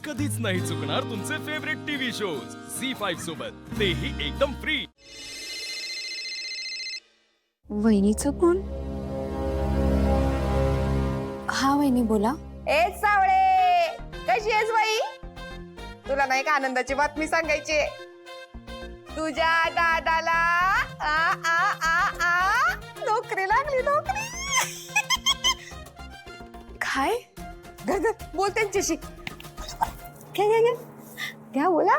कधीच नाही चुकणार तुमचे फेवरेट टीव्ही शोज झी5 सोबत, तेही एकदम फ्री। वहिनीचं कोण? हा वहिनी बोला। ए सावळे, कशी आहेस बाई? तुला नाही का आनंदाची बातमी सांगायची? तुझ्या दादाला आ आ आ आ नोकरी लागली, नोकरी। काय? बोल त्यांच्याशी। घ्या घ्या घ्या घ्या, बोला।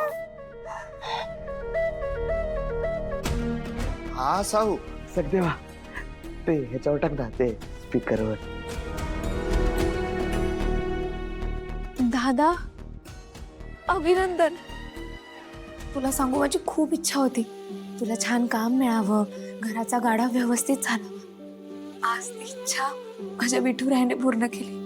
हा साहू सगदेवा, ते ह्याच्यावर टाक ना, ते स्पीकरवर। दादा, अभिनंदन। तुला सांगू, माझी खूप इच्छा होती तुला छान काम मिळावं, घराचा गाडा व्यवस्थित चालावा। आज ती इच्छा माझ्या विठुरायाने पूर्ण केली।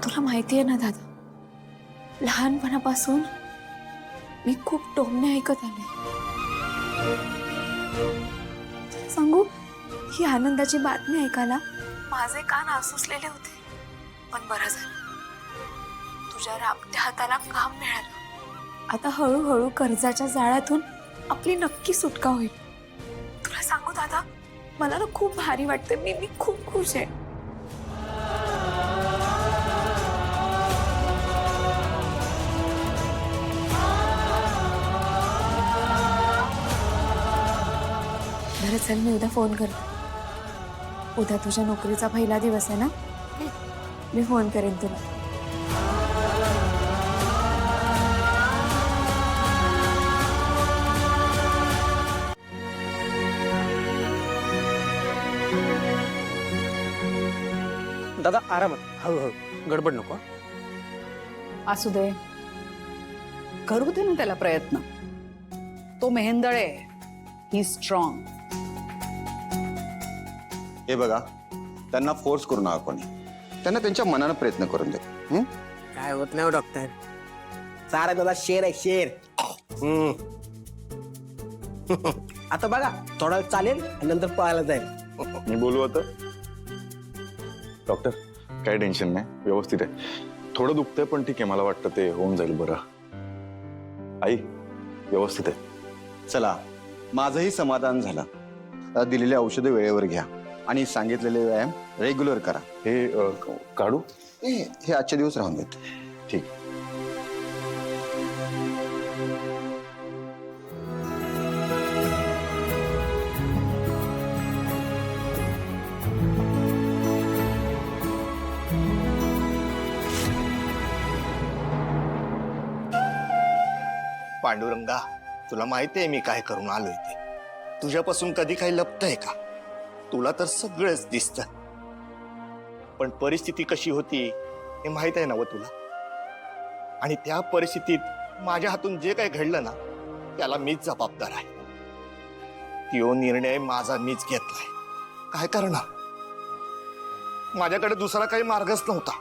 तुला माहितीये ना दादा, लहानपणापासून मी खूप टोमणे ऐकत आले। तुला सांगू, ही आनंदाची बातमी ऐकायला माझे कान आसुसलेले होते, पण बरं झालं तुझ्या राबत्या हाताला काम मिळालं। आता हळूहळू कर्जाच्या जाळ्यातून आपली नक्की सुटका होईल। तुला सांगू दादा, मला ना खूप भारी वाटते, मी खूप खुश आहे। बरं चल, मी उद्या फोन करते। उद्या तुझ्या नोकरीचा पहिला दिवस आहे ना, मी फोन करेन तुला। दादा आरामात, हळूहळू, गडबड नको। असू दे, करू दे ना त्याला प्रयत्न। तो मेहेंदळ आहे, ही स्ट्रॉंग। हे बघा, त्यांना फोर्स करू नका कोणी, त्यांना त्यांच्या मनानं प्रयत्न करून दे। काय होत नाही डॉक्टर, सारा दादा शेर आहे, शेर। आता बघा, थोडा वेळ चालेल आणि नंतर पळायला जाईल। मी बोलू आता? डॉक्टर, काही टेन्शन नाही, व्यवस्थित आहे। थोडं दुखतंय पण ठीक आहे, मला वाटतं ते होऊन जाईल बरं। आई व्यवस्थित आहे। चला, माझंही समाधान झालं। आता दिलेली औषधं वेळेवर घ्या आणि सांगितलेले व्यायाम रेग्युलर करा। हे काढू? हे आजचे दिवस राहून देत। ठीक। पांडुरंगा, तुला माहितीये मी काय करून आलोय ते? तुझ्यापासून कधी काही लपतंय का? तुला तर सगळंच दिसतं, पण परिस्थिती कशी होती हे माहित आहे ना व तुला? आणि त्या परिस्थितीत माझ्या हातून जे काही घडलं ना, त्याला मीच जबाबदार आहे। तो निर्णय माझा मीच घेतलाय। काय करणार? माझ्याकडे दुसरा काही मार्गच नव्हता।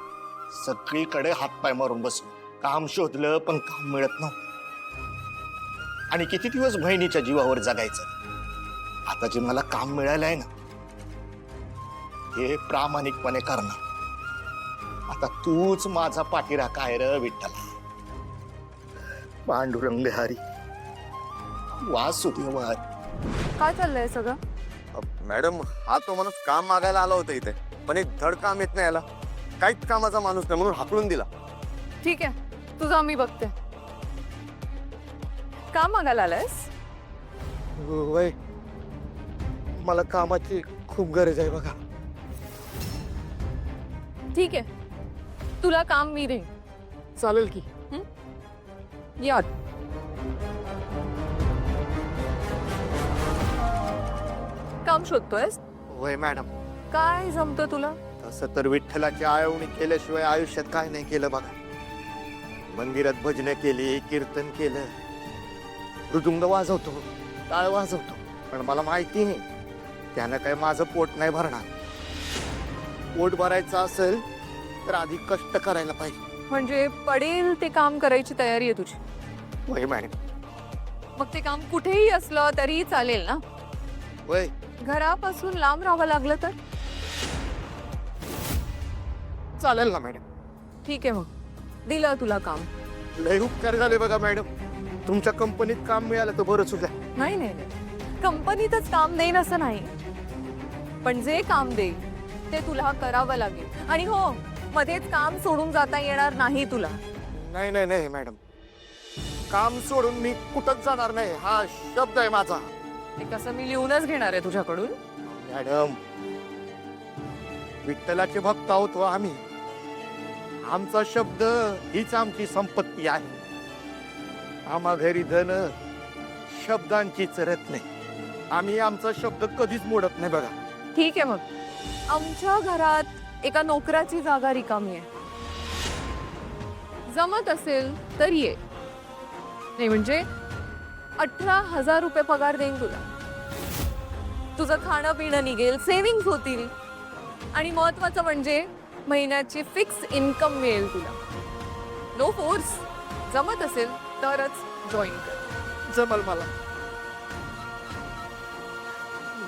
सगळीकडे हातपाय मारून बसलो, काम शोधलं पण काम मिळत नव्हतं। आणि किती दिवस बहिणीच्या जीवावर जगायचं? आता जे मला काम मिळालंय ना, हे प्रामाणिकपणे करणार। आता तूच माझा पाठीराखा आहे र विठ्ठला। पांडुरंग हरी, वासुदेव हरी। काय चाललंय सगळं? मॅडम, हा तो माणूस काम मागायला आला होता इथे, पण एक धड काम येत नाही याला, काहीच कामाचा माणूस नाही म्हणून हाकलून दिला। ठीक आहे, तुझा मी बघते। काम मागायला आलायस? वय, मला कामाची खूप गरज आहे बघा। ठीक आहे, तुला काम मी देईन। चालेल की? या। काम शोधतोयस? वय मॅडम, काय जमतं तुला? तसं तर विठ्ठलाची आळवणी केल्याशिवाय आयुष्यात काय नाही केलं बघा। मंदिरात भजनं केली, कीर्तन केलं, मृदुंग वाजवतो, टाळ वाजवतो, पण मला माहिती नाही त्यानं काय माझं पोट नाही भरणार। पोट भरायचं असेल तर आधी कष्ट करायला पाहिजे। म्हणजे पडेल ते काम करायची तयारी आहे तुझी? वय मॅडम। मग ते काम कुठेही असलं तरी चालेल ना? वय, घरापासून लांब राहावं लागलं तर? चालेल ना मॅडम. ठीक आहे मग दिलं तुला काम. लय उपकार झाले बघा मॅडम. तुमच्या कंपनीत काम मिळालं तर बरंच होतं. नाही नाही नाही, कंपनीतच काम देईन असं नाही, पण जे काम देईल ते तुला करावं लागेल. आणि हो, मध्येच काम सोडून जाता येणार नाही तुला. नाही नाही नाही मॅडम, काम सोडून मी कुठंच जाणार नाही, हा शब्द आहे माझा. ते कसं मी लिहूनच घेणार आहे तुझ्याकडून. मॅडम, विठ्ठलाचे भक्त आहोत आम्ही. आमचा शब्द हीच आमची संपत्ती आहे. आम्हा घरी धन शब्दांची चरत नाही. आम्ही आमचा शब्द कधीच मोडत नाही बघा. ठीक आहे मग, आमच्या घरात एका नोकराची जागा रिकामी आहे. जमत असेल तर ये. नाही म्हणजे 18,000 रुपये पगार देईन तुला. तुझं खाणं पिणं निघेल, सेव्हिंग्स होतील, आणि महत्वाचं म्हणजे महिन्याची फिक्स इन्कम मिळेल तुला. No force. जमत असेल तरच जॉईन कर. जमल मला.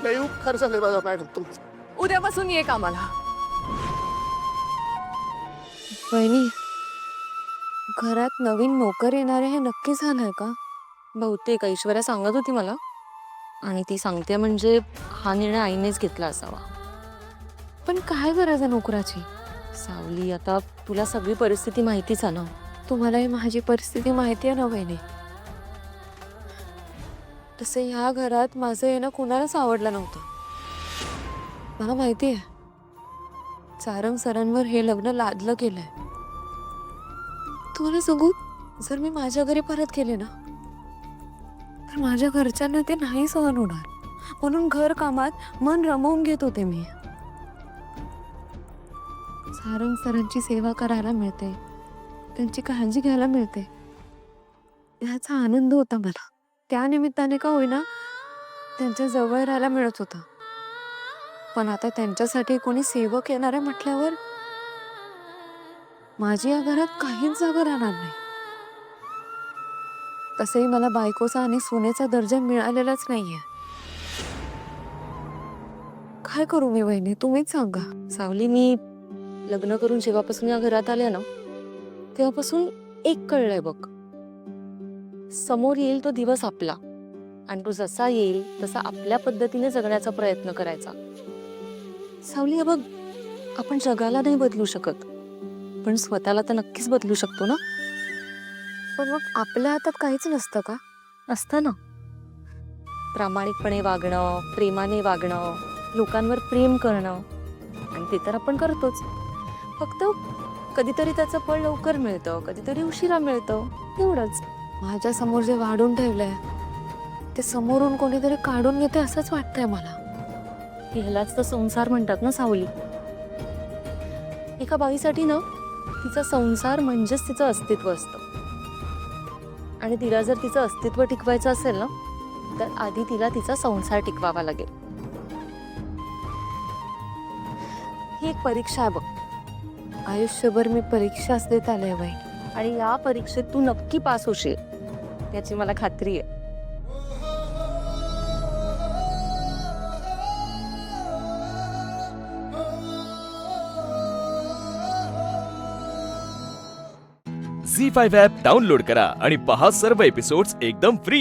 लय उपकार झाले बघा मॅडम तुमचं. उद्यापासून ये कामाला. वहिनी, घरात नवीन नोकर येणार आहे हे नक्की झालंय का? बहुतेक ऐश्वर्या सांगत होती मला, आणि ती सांगते म्हणजे हा निर्णय आईनेच घेतला असावा. पण काय गरज आहे नोकराची? सावली, आता तुला सगळी परिस्थिती माहितीच आहे ना. तुम्हालाही माझी परिस्थिती माहिती आहे ना वहिनी. तसं ह्या घरात माझं येणं कुणालाच आवडलं नव्हतं. मला माहिती आहे सारंग सरांवर हे लग्न लादलं गेलंय. तुम्हाला सांगू, जर मी माझ्या घरी परत गेले ना तर माझ्या घरच्यांना ते नाही सहन होणार. म्हणून घर कामात मन रमवून घेत होते मी. सारंग सरांची सेवा करायला मिळते, त्यांची काळजी घ्यायला मिळते, याचा आनंद होता मला. त्या निमित्ताने का होईना त्यांच्या जवळ राहायला मिळत होतं. पण आता त्यांच्यासाठी कोणी सेवक येणार आहे म्हटल्यावर माझी या घरात काहीच जागा राहणार नाही. तसंही मला बायकोचा आणि सोन्याचा दर्जा मिळालेलाच नाहीये. काय करू मी वहिनी, तुम्हीच सांगा. सावली, मी लग्न करून जेव्हापासून या घरात आले ना तेव्हापासून एक कळलंय बघ. समोर येईल तो दिवस आपला, आणि तो जसा येईल तसा आपल्या पद्धतीने जगण्याचा प्रयत्न करायचा. सावली, हे बघ, आपण जगाला नाही बदलू शकत, पण स्वतःला तर नक्कीच बदलू शकतो ना. पण मग आपल्या हातात काहीच नसतं का? असतं ना. प्रामाणिकपणे वागणं, प्रेमाने वागणं, लोकांवर प्रेम करणं, आणि ते तर आपण करतोच. फक्त कधीतरी त्याचं फळ लवकर मिळतं, कधीतरी उशिरा मिळतं, एवढंच. माझ्या समोर जे वाढून ठेवलंय ते समोरून कोणीतरी काढून घेते असंच वाटतंय मला. ह्यालाच तर संसार म्हणतात ना सावली. एका बाईसाठी ना तिचा संसार म्हणजेच तिचं अस्तित्व असतं, आणि तिला जर तिचं अस्तित्व टिकवायचं असेल ना तर आधी तिला तिचा संसार टिकवावा लागेल. ही एक परीक्षा आहे बघ. आयुष्यभर मी परीक्षाच देत आले बाई, आणि या परीक्षेत तू नक्की पास होशील याची मला खात्री आहे. झी5 ॲप डाउनलोड करा आणि पहा सर्व एपिसोड्स एकदम फ्री.